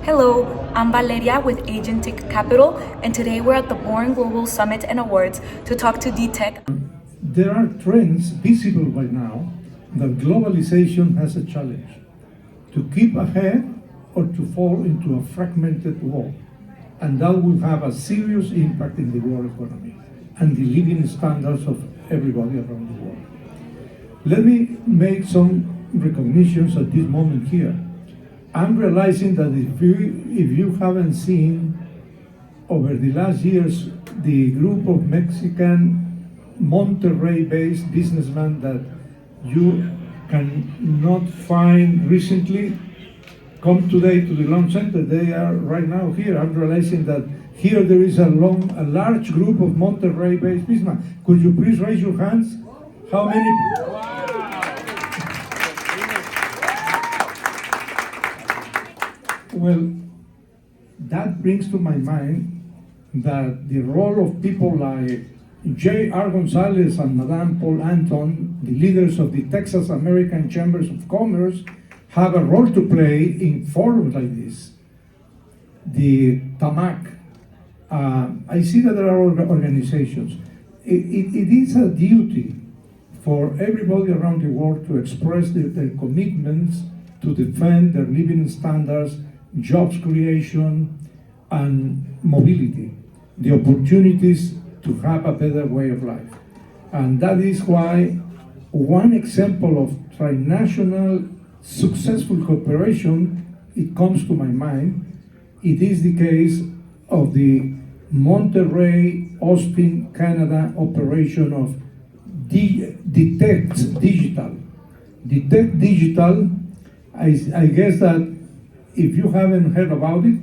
Hello, I'm Valeria with Agentic Capital, and today we're at the Born Global Summit and Awards to talk to DETEC. There are trends visible right now that globalization has a challenge: to keep ahead or to fall into a fragmented world. And that will have a serious impact in the world economy and the living standards of everybody around the world. Let me make some recognitions at this moment here. I'm realizing that if you haven't seen over the last years the group of Mexican Monterrey-based businessmen that you cannot find recently, come today to the launch center. They are right now here. I'm realizing that here there is a large group of Monterrey-based businessmen. Could you please raise your hands? How many? Well, that brings to my mind that the role of people like J.R. Gonzalez and Madame Paul Anton, the leaders of the Texas American Chambers of Commerce, have a role to play in forums like this. The TAMAC. I see that there are organizations. It is a duty for everybody around the world to express their commitments to defend their living standards, jobs creation, and mobility, the opportunities to have a better way of life. And that is why one example of transnational successful cooperation, it comes to my mind. It is the case of the Monterrey, Austin, Canada operation of DETEC Digital. DETEC Digital, I guess that if you haven't heard about it,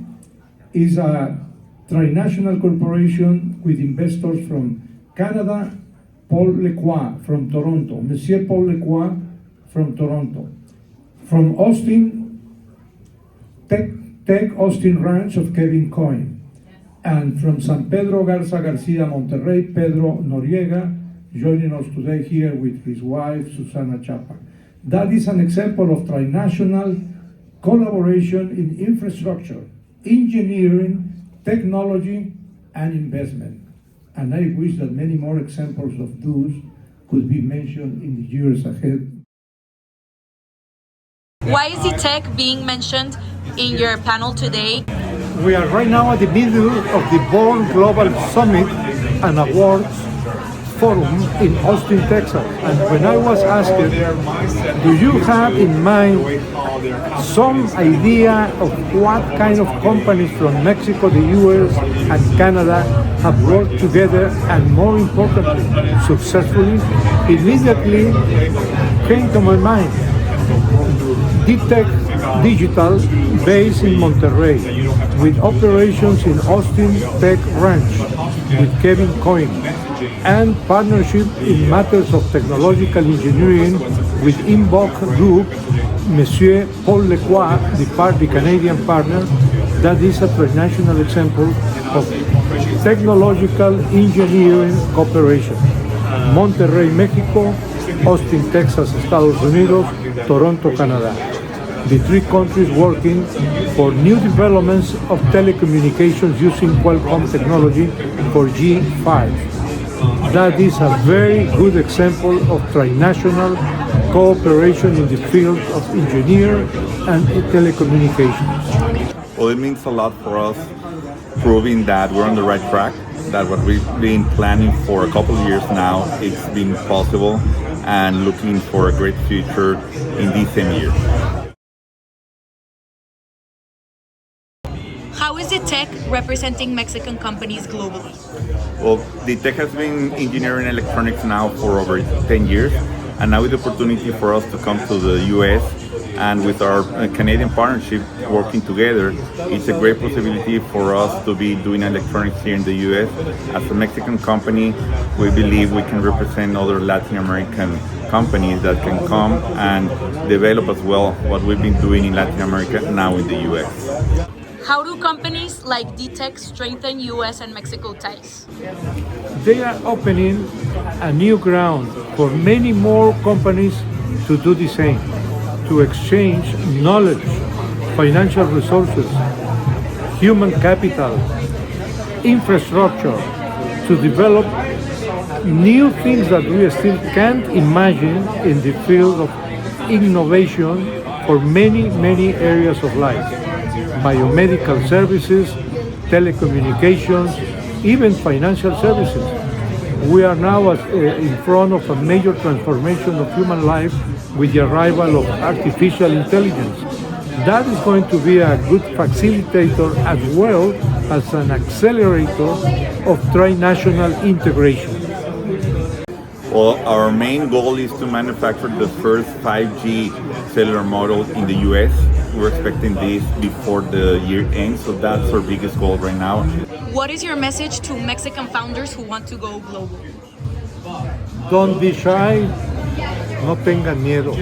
is a transnational corporation with investors from Canada, Paul Lecroix from Toronto, Monsieur Paul Lecroix from Toronto. From Austin, Tech Austin Ranch of Kevin Coyne. And from San Pedro Garza Garcia, Monterrey, Pedro Noriega, joining us today here with his wife, Susana Chapa. That is an example of transnational collaboration in infrastructure, engineering, technology, and investment. And I wish that many more examples of those could be mentioned in the years ahead. Why is DETEC being mentioned in your panel today? We are right now at the middle of the Born Global Summit and Awards Forum in Austin, Texas. And when I was asked, do you have in mind some idea of what kind of companies from Mexico, the US, and Canada have worked together and, more importantly, successfully, immediately came to my mind DETEC Digital, based in Monterrey, with operations in Austin Tech Ranch with Kevin Coyne, and partnership in matters of technological engineering with Inbox Group, Monsieur Paul Lecroix, the Canadian partner. That is a transnational example of technological engineering cooperation. Monterrey, Mexico, Austin, Texas, Estados Unidos, Toronto, Canada. The three countries working for new developments of telecommunications using Qualcomm technology for G5. That is a very good example of transnational cooperation in the field of engineering and telecommunications. Well, it means a lot for us, proving that we're on the right track, that what we've been planning for a couple of years now, it's been possible, and looking for a great future in these same years. How is DETEC representing Mexican companies globally? Well, DETEC has been engineering electronics now for over 10 years, and now with the opportunity for us to come to the US, and with our Canadian partnership working together, it's a great possibility for us to be doing electronics here in the US. As a Mexican company, we believe we can represent other Latin American companies that can come and develop as well what we've been doing in Latin America now in the US. How do companies like DETEC strengthen US and Mexico ties? They are opening a new ground for many more companies to do the same, to exchange knowledge, financial resources, human capital, infrastructure to develop new things that we still can't imagine in the field of innovation for many, many areas of life. Biomedical services, telecommunications, even financial services. We are now in front of a major transformation of human life with the arrival of artificial intelligence. That is going to be a good facilitator as well as an accelerator of trinational integration. Well, our main goal is to manufacture the first 5G cellular model in the US. We're expecting this before the year ends, so that's our biggest goal right now. What is your message to Mexican founders who want to go global? Don't be shy, no tengan miedo.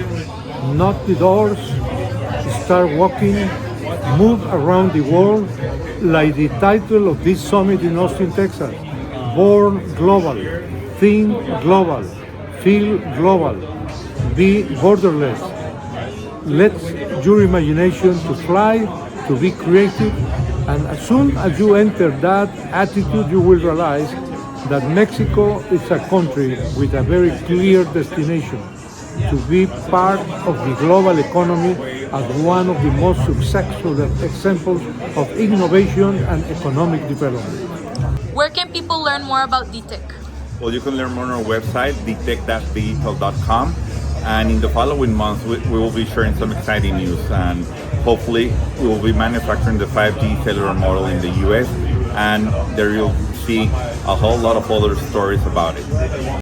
Knock the doors, start walking, move around the world, like the title of this summit in Austin, Texas. Born global, think global, feel global, be borderless. Let your imagination to fly, to be creative, and as soon as you enter that attitude, you will realize that Mexico is a country with a very clear destination to be part of the global economy as one of the most successful examples of innovation and economic development. Where can people learn more about DETEC? Well, you can learn more on our website, detec-digital.com. And in the following months, we will be sharing some exciting news. And hopefully, we will be manufacturing the 5G cellular model in the US. And there you'll see a whole lot of other stories about it.